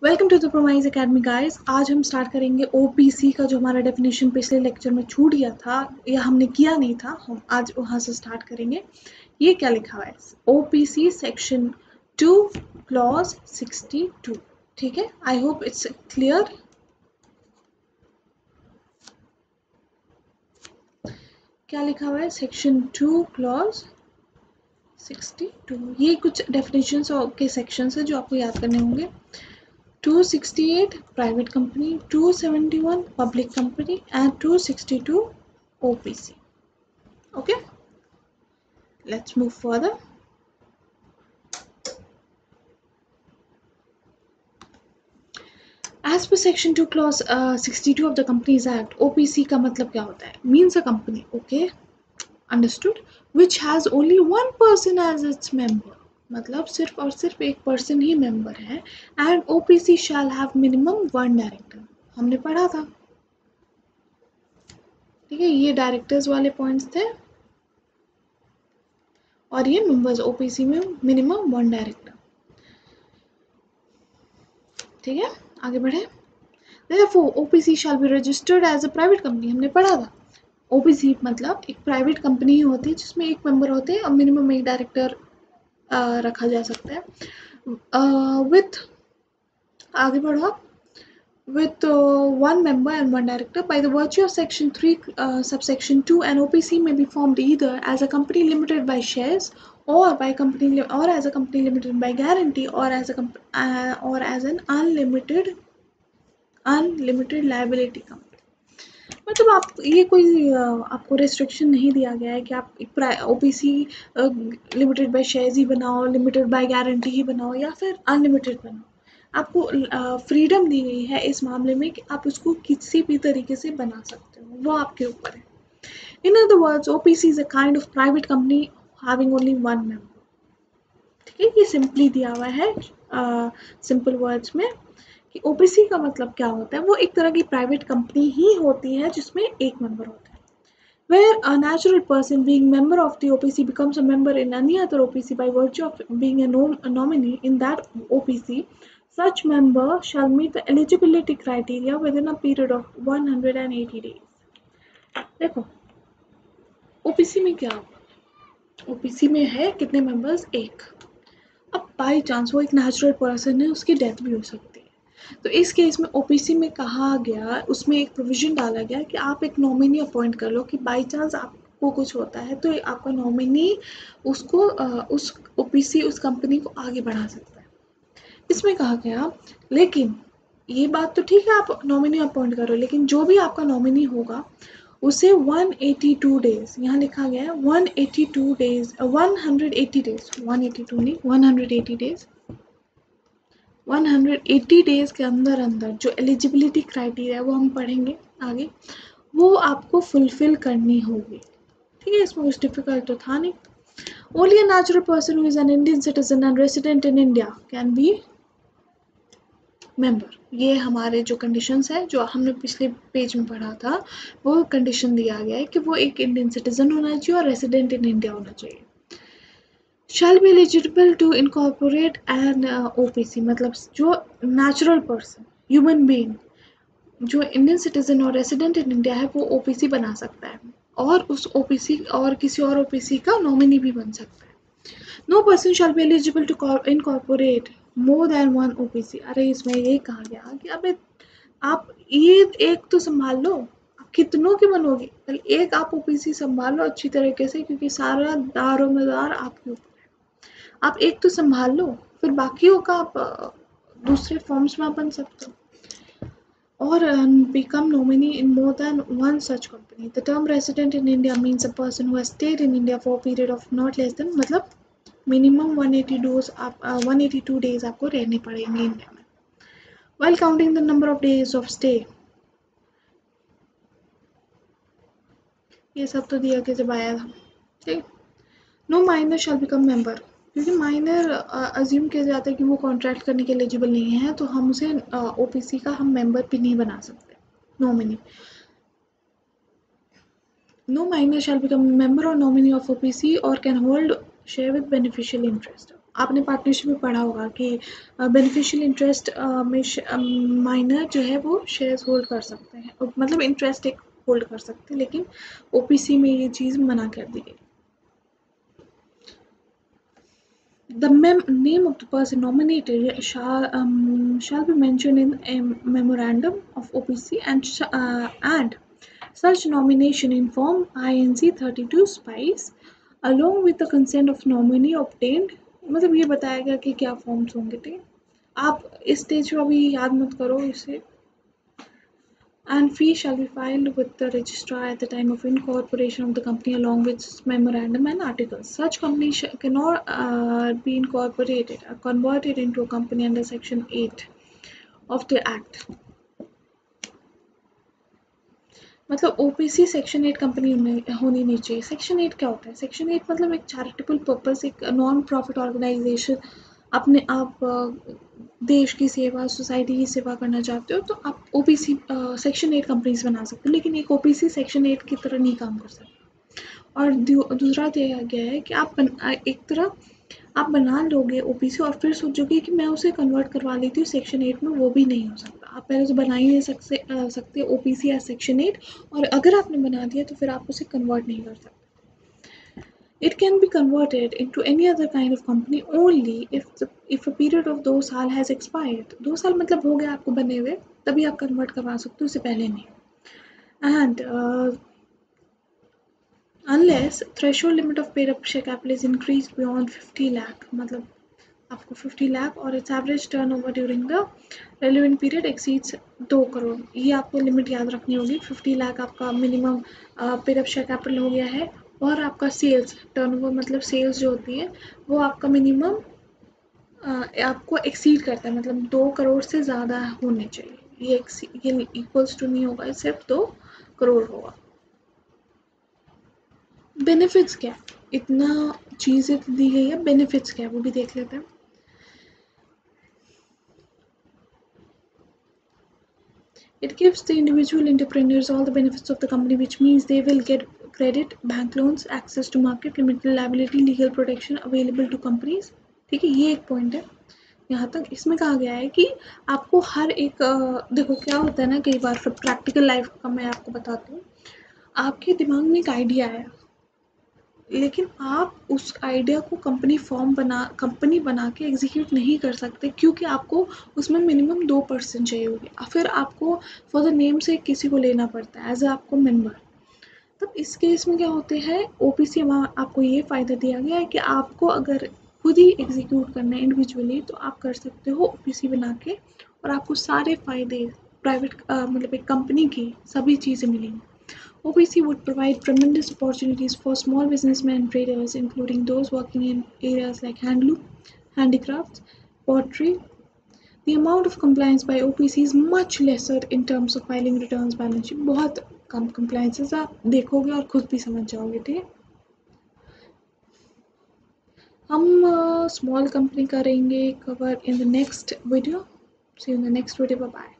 Welcome to the promise academy guys. आज हम start करेंगे ओपीसी का, जो हमारा डेफिनेशन पिछले लेक्चर में छूट गया था या हमने किया नहीं था। हम आज वहाँ से स्टार्ट करेंगे। ये क्या लिखा हुआ है? OPC section 2 clause 62। ठीक है, आई होप इट्स क्लियर। क्या लिखा हुआ है? Section 2 clause 62। ये कुछ डेफिनेशन के सेक्शन है जो आपको याद करने होंगे। 268 private company, 271 public company and 262 OPC. Okay, let's move further. As per section 2 clause 62 of the Companies Act, OPC का मतलब क्या होता है? Means a company, okay, understood, which has only one person as its member. मतलब सिर्फ और सिर्फ एक पर्सन ही मेंबर है। And OPC shall have minimum one director. हमने पढ़ा था, ठीक है, ये डायरेक्टर्स वाले पॉइंट्स थे और ये मेंबर्स। ओपीसी में मिनिमम वन डायरेक्टर। ठीक है, आगे बढ़े। Therefore, OPC shall be registered as a private company. हमने पढ़ा था ओपीसी मतलब एक प्राइवेट कंपनी ही होती है जिसमें एक मेंबर होते हैं और मिनिमम एक डायरेक्टर रखा जा सकता है। विथ आगे बढ़ो आप। With one member and one director, by the virtue of section 3 subsection 2, an OPC may be formed either as a company limited by shares or as a company limited by guarantee or as an unlimited liability company. मतलब आप ये कोई आपको restriction नहीं दिया गया है कि आप एक ओपीसी लिमिटेड बाय शेयर्स ही बनाओ, लिमिटेड बाय गारंटी ही बनाओ या फिर अनलिमिटेड बनाओ। आपको फ्रीडम दी गई है इस मामले में कि आप उसको किसी भी तरीके से बना सकते हो, वो आपके ऊपर है। In other words, OPC is a kind of private company having only one member. ठीक है, ये सिंपली दिया हुआ है सिंपल वर्ड्स में कि ओपीसी का मतलब क्या होता है। वो एक तरह की प्राइवेट कंपनी ही होती है जिसमें एक मेंबर होता है। Where a natural person being member of the OPC becomes a member in any other OPC by virtue of being a nominee in that OPC, such member shall meet the eligibility criteria within a period of 180 days. देखो OPC में क्या होगा? OPC में है कितने members? एक। अब by chance वो एक नेचुरल पर्सन है, उसकी डेथ भी हो सकती है, तो इस केस में ओपीसी में कहा गया, उसमें एक प्रोविजन डाला गया कि आप एक नॉमिनी अपॉइंट कर लो कि बाई चांस आपको कुछ होता है तो आपका नॉमिनी उसको उस ओपीसी उस कंपनी को आगे बढ़ा सकता है। इसमें कहा गया, लेकिन ये बात तो ठीक है आप नॉमिनी अपॉइंट करो, लेकिन जो भी आपका नॉमिनी होगा उसे 182 डेज, यहाँ लिखा गया है 182 डेज 180 डेज 182 नहीं 180 डेज 180 डेज के अंदर अंदर जो एलिजिबिलिटी क्राइटेरिया है वो हम पढ़ेंगे आगे, वो आपको फुलफिल करनी होगी। ठीक है, इसमें कुछ डिफिकल्ट तो था नहीं। Only a natural person who is an Indian citizen and resident in India can be member। ये हमारे जो कंडीशंस है जो हमने पिछले पेज में पढ़ा था, वो कंडीशन दिया गया है कि वो एक इंडियन सिटीजन होना चाहिए और रेसिडेंट इन इंडिया होना चाहिए। Shall be eligible to incorporate and OPC, मतलब जो नेचुरल पर्सन ह्यूमन बीइंग जो इंडियन सिटीजन और रेसिडेंट इन इंडिया है वो ओपीसी बना सकता है और उस ओपीसी और किसी और ओपीसी का नॉमिनी भी बन सकता है। No person shall be eligible to incorporate more than one OPC. अरे इसमें ये कहा गया कि अबे आप ये एक तो संभाल लो, आप कितनों के बनोगे, पहले एक आप ओपीसी संभाल लो अच्छी तरीके से, क्योंकि सारा दारोमदार आपके ऊपर है। आप एक तो संभाल लो, फिर बाकियों का आप दूसरे फॉर्म्स में बन सकते हो or become nominee in more than one such company. The term resident in India means a person who has stayed in India for a period of not less than, मतलब minimum 182 days आपको रहने पड़ेंगे India में। While counting the number of days of stay, ये सब तो दिया के जब आया था, ठीक। No minor shall become member, क्योंकि माइनर अज्यूम किया जाता है कि वो कॉन्ट्रैक्ट करने के एलिजिबल नहीं है, तो हम उसे ओपीसी का हम मेंबर भी नहीं बना सकते, nominee. No minor shall become a member or nominee of OPC or can hold share with beneficial interest. आपने पार्टनरशिप में पढ़ा होगा कि बेनिफिशियल इंटरेस्ट में माइनर जो है वो शेयर्स होल्ड कर सकते हैं, मतलब इंटरेस्ट एक होल्ड कर सकते हैं, लेकिन ओपीसी में ये चीज़ मना कर दी गई। The name of the person nominated shall be mentioned in a memorandum of OPC, and such nomination in Form INC 32 SPICE along with the consent of nominee obtained। मतलब ये बताया गया कि क्या फॉर्म्स होंगे, ठीक है। आप इस स्टेज पे अभी याद मत करो इसे। And fee shall be filed with the registrar at the time of incorporation of the company along with memorandum and articles. Such company cannot be incorporated or converted into a company under Section 8 of the Act. मतलब OPC section 8 company होनी नहीं चाहिए। Section 8 क्या होता है? Section 8 मतलब एक charitable purpose, एक नॉन प्रॉफिट ऑर्गेनाइजेशन, अपने आप देश की सेवा, सोसाइटी की सेवा करना चाहते हो तो आप ओपीसी सेक्शन 8 कंपनीज बना सकते हो, लेकिन एक ओपीसी सेक्शन 8 की तरह नहीं काम कर सकते। और दूसरा दिया गया है कि एक तरह आप बना लोगे ओपीसी और फिर सोचोगे कि मैं उसे कन्वर्ट करवा लेती हूँ सेक्शन 8 में, वो भी नहीं हो सकता। आप पहले तो बना ही नहीं सकते ओपीसी या सेक्शन 8, और अगर आपने बना दिया तो फिर आप उसे कन्वर्ट नहीं कर सकते। It can be converted into any other kind of company only if a period of 2 साल has expired। 2 साल मतलब हो गया आपको बने हुए, तभी आप कन्वर्ट करवा सकते हो, उससे पहले नहीं। And unless threshold limit of paid up share capital is increased beyond 50 lakh, मतलब आपको 50 लाख और it's average turnover during the relevant period exceeds 2 crore, ये आपको लिमिट याद रखनी होगी। 50 लाख आपका minimum paid up share capital हो गया है, और आपका सेल्स टर्नओवर मतलब सेल्स जो होती है वो आपका मिनिमम आपको एक्सीड करता है, मतलब 2 करोड़ से ज़्यादा होने चाहिए। ये इक्वल्स टू नहीं होगा, सिर्फ 2 करोड़ होगा। बेनिफिट्स क्या है? इतना चीज़ें दी गई है, बेनिफिट्स क्या है वो भी देख लेते हैं। It gives the individual entrepreneurs all the benefits of the company, which means they will get credit, bank loans, access to market, limited liability, legal protection available to companies। ठीक है, ये एक पॉइंट है। यहाँ तक इसमें कहा गया है कि आपको हर एक देखो क्या होता है ना, कई बार फिर प्रैक्टिकल लाइफ का मैं आपको बताती हूँ। आपके दिमाग में एक आइडिया है, लेकिन आप उस आइडिया को कंपनी बना के एग्जीक्यूट नहीं कर सकते, क्योंकि आपको उसमें मिनिमम 2% चाहिए होगी, फिर आपको फॉर द नेम से किसी को लेना पड़ता है एज आपको मेंबर। तब इस केस में क्या होते हैं, ओपीसी में आपको ये फ़ायदा दिया गया है कि आपको अगर खुद ही एग्जीक्यूट करना है इंडिविजुअली तो आप कर सकते हो ओपीसी बना के, और आपको सारे फ़ायदे प्राइवेट मतलब एक कंपनी की सभी चीज़ें मिलेंगी। OPC would provide tremendous opportunities for small businessmen and traders, including those working in areas like handloom, handicrafts, pottery. The amount of compliance by OPC is much lesser in terms of filing returns, balance sheet। बहुत कम compliances आप देखोगे और खुद भी समझ जाओगे, ठीक है। हम स्मॉल कंपनी करेंगे cover in the next video. See you in the next video, bye bye.